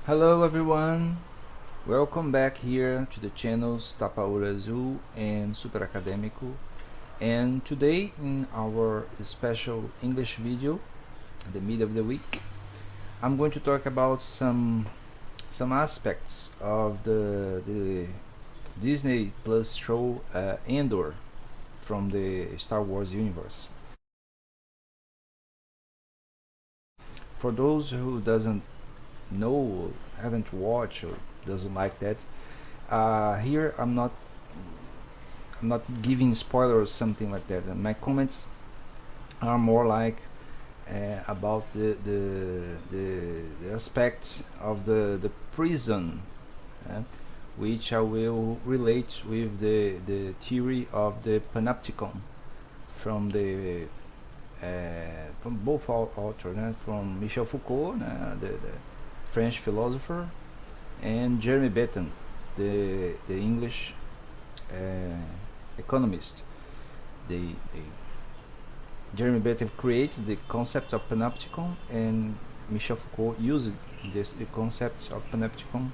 Hello everyone, welcome back here to the channels Tapa Olho Azul and Super Acadêmico. And today in our special English video, the mid of the week, I'm going to talk about some aspects of the Disney Plus show ANDOR from the Star Wars universe. For those who doesn't know, haven't watched, or doesn't like that, here I'm not giving spoilers or something like that. And my comments are more like about the aspect of the prison, which I will relate with the theory of the Panopticon from from both authors, from Michel Foucault, the French philosopher, and Jeremy Bentham, the English economist. Jeremy Bentham created the concept of Panopticon, and Michel Foucault used the concept of Panopticon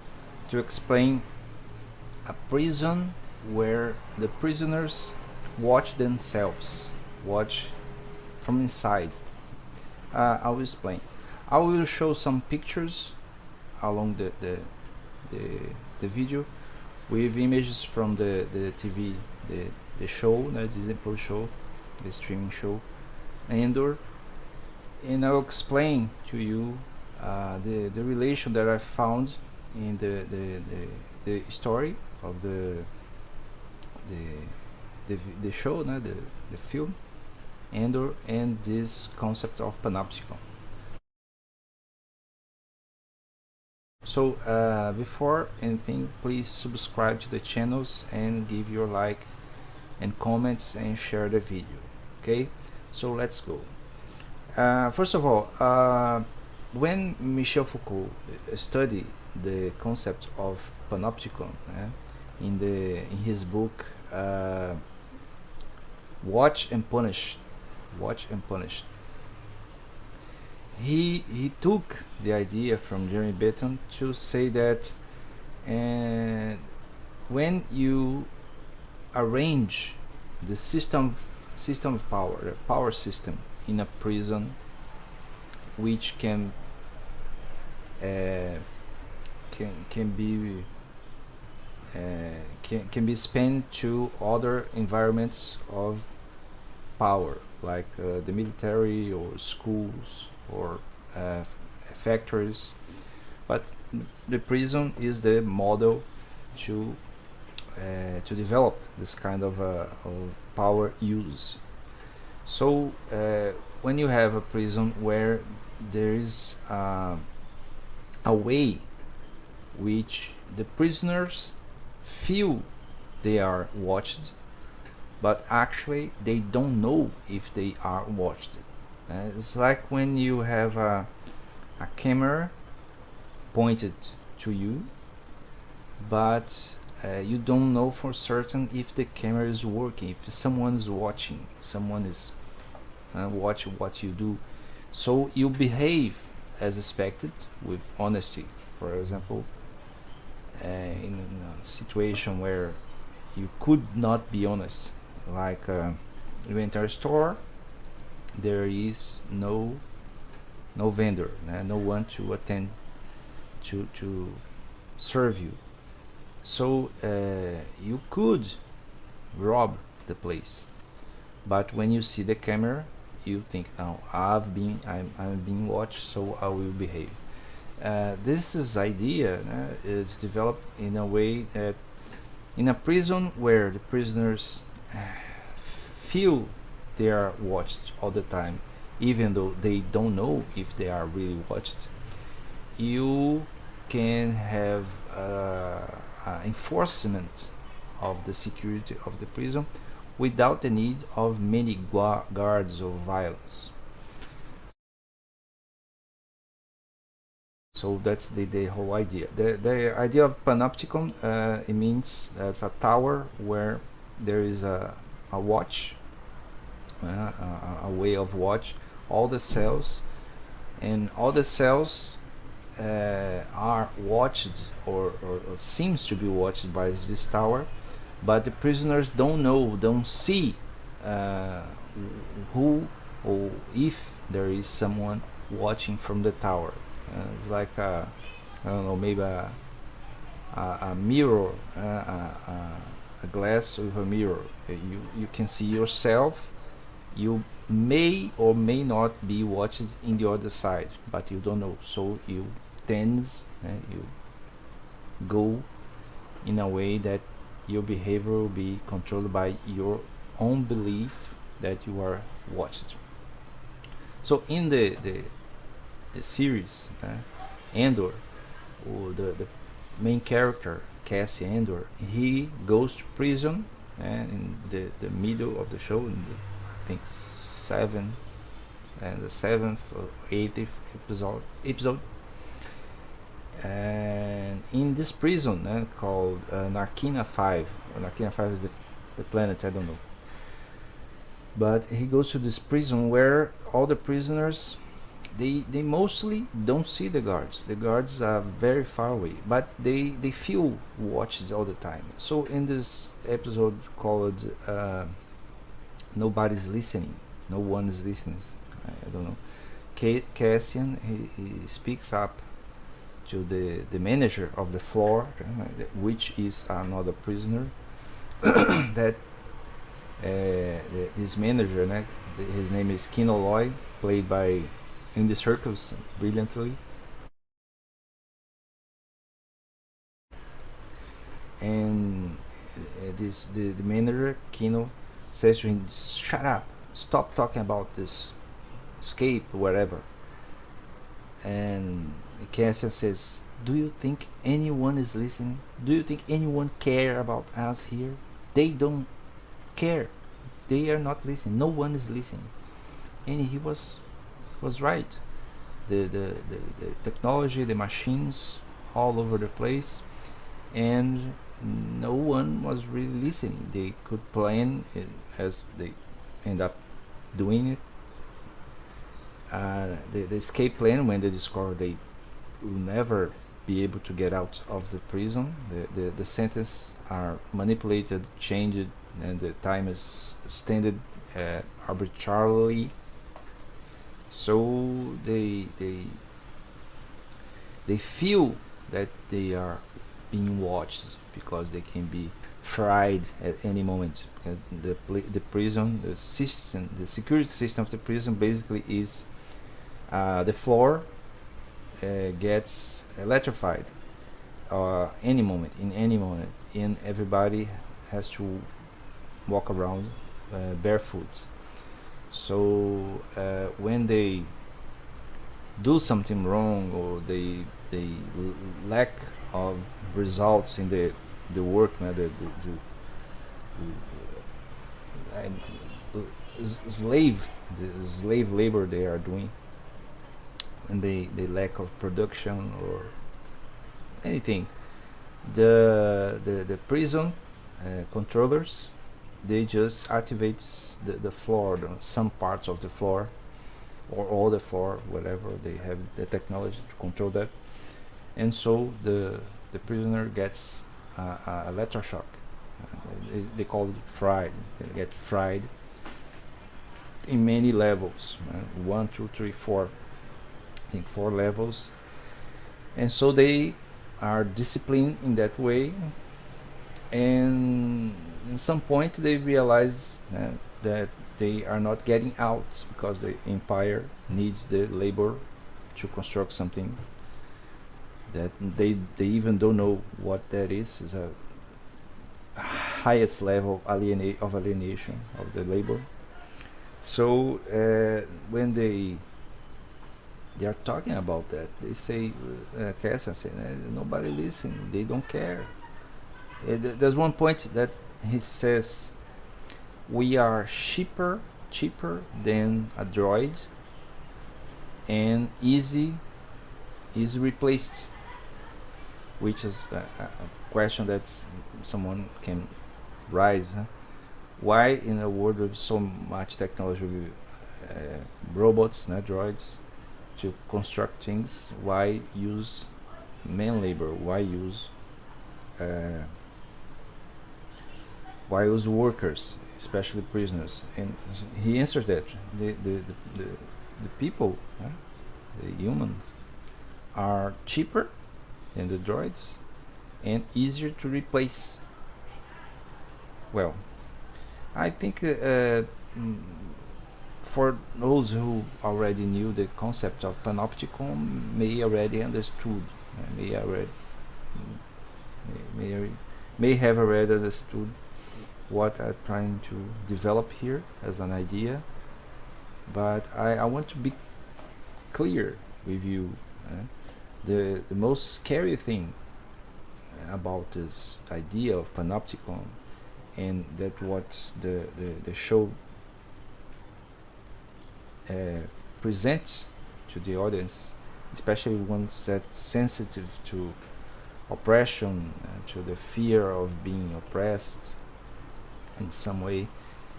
to explain a prison where the prisoners watch themselves, watch from inside. I will explain. I will show some pictures along the video with images from the TV, the show, the Disney Plus show, the streaming show ANDOR, and I will explain to you the relation that I found in the story of the show, the film ANDOR, and this concept of Panopticon. So before anything, please subscribe to the channels and give your like and comments and share the video. Okay, so let's go. First of all, when Michel Foucault studied the concept of Panopticon in his book Watch and Punish, he took the idea from Jeremy Bentham to say that when you arrange the system of power, the power system in a prison, which can be spent to other environments of power, like the military or schools or factories, but the prison is the model to develop this kind of power use. So when you have a prison where there is a way which the prisoners feel they are watched, but actually they don't know if they are watched. It's like when you have a camera pointed to you, but you don't know for certain if the camera is working, if someone is watching, someone is watching what you do. So you behave as expected with honesty. For example, in a situation where you could not be honest, like you enter a store, there is no vendor, no one to attend to serve you. So you could rob the place, but when you see the camera, you think, "Oh, I'm being watched, so I will behave." This idea is developed in a way that in a prison where the prisoners feel they are watched all the time, even though they don't know if they are really watched, you can have enforcement of the security of the prison without the need of many guards or violence. So that's the whole idea. The idea of Panopticon, it means that's a tower where there is a watch, a way of watch, all the cells, and all the cells are watched or seems to be watched by this tower, but the prisoners don't see who or if there is someone watching from the tower. It's like I don't know, maybe a mirror, a glass with a mirror. You can see yourself. You may or may not be watched in the other side, but you don't know. So you tends, you go in a way that your behavior will be controlled by your own belief that you are watched. So in the series, Andor, the main character, Cassie Andor, he goes to prison, and in the middle of the show, in the, I think the seventh or eighth episode, and in this prison called Narkina 5, or Narkina 5 is the planet, I don't know. But he goes to this prison where all the prisoners, they mostly don't see the guards. The guards are very far away, but they feel watched all the time. So in this episode called Nobody's Listening, no one is listening, I don't know, Cassian, he speaks up to the manager of the floor, which is another prisoner, that this manager, his name is Kino Loy, played by Andy Serkis brilliantly. And the manager, Kino, says to him, "Shut up, stop talking about this escape, whatever." And Cassian says, "Do you think anyone is listening? Do you think anyone care about us here? They don't care. They are not listening. No one is listening." And he was right. The technology, the machines all over the place, and no one was really listening. They could plan it as they end up doing it. The escape plan, when they discover they will never be able to get out of the prison, the sentence are manipulated, changed, and the time is extended arbitrarily. So they feel that they are being watched because they can be fried at any moment. The prison, the system, the security system of the prison basically is the floor gets electrified any moment, and everybody has to walk around barefoot. So when they do something wrong, or they lack of results in the work, the slave labor they are doing, and the lack of production or anything, the prison controllers, they just activate the floor, some parts of the floor, or all the floor, whatever. They have the technology to control that, and so the prisoner gets electroshock. They call it fried. They get fried in many levels, 1, 2, 3, 4. I think 4 levels, and so they are disciplined in that way. And at some point they realize that they are not getting out because the empire needs the labor to construct something that they even don't know what that is a highest level of alienation of the labor. So when they are talking about that, they say, Cassian said, nobody listen, they don't care. There's one point that he says, we are cheaper than a droid, and easy replaced, which is a question that someone can raise. Why in a world with so much technology robots, droids, to construct things. Why use man labor? Why use workers, especially prisoners? And he answered that the people, the humans, are cheaper than the droids and easier to replace. Well, I think for those who already knew the concept of Panopticon may already understood, may have already understood what I'm trying to develop here as an idea. But I want to be clear with you. The most scary thing about this idea of Panopticon, and that what the show presents to the audience, especially ones that's sensitive to oppression, to the fear of being oppressed in some way,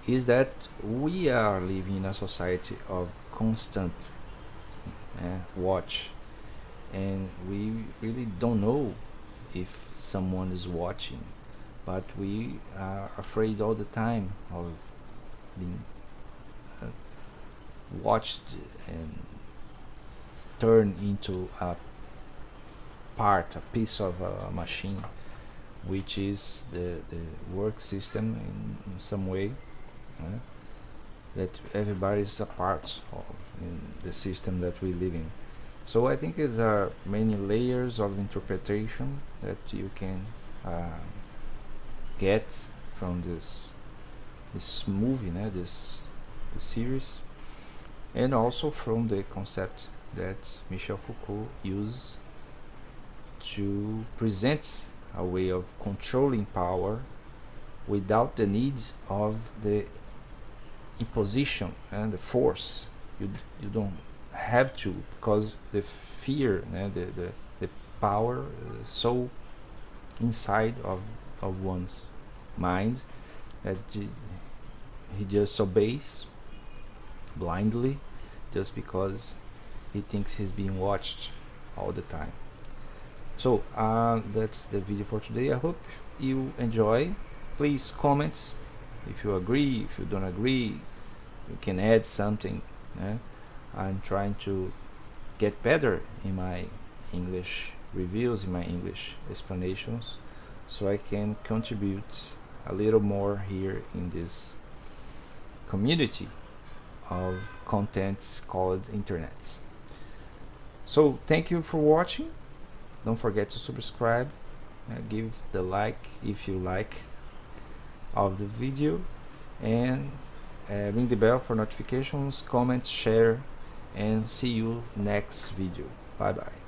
is that we are living in a society of constant watch, and we really don't know if someone is watching, but we are afraid all the time of being watched and turned into a piece of a machine, which is the work system in some way, that everybody is a part of in the system that we live in. So I think there are many layers of interpretation that you can get from this movie, this series, and also from the concept that Michel Foucault used to present a way of controlling power without the need of the imposition and the force. You don't have to, because the fear, the power is so inside of one's mind that he just obeys blindly just because he thinks he's being watched all the time. So that's the video for today. I hope you enjoy. Please comment if you agree, if you don't agree. You can add something. I'm trying to get better in my English reviews, in my English explanations, so I can contribute a little more here in this community of content called internet. So thank you for watching. Don't forget to subscribe, give the like if you like of the video, and ring the bell for notifications, comment, share, and see you next video. Bye bye.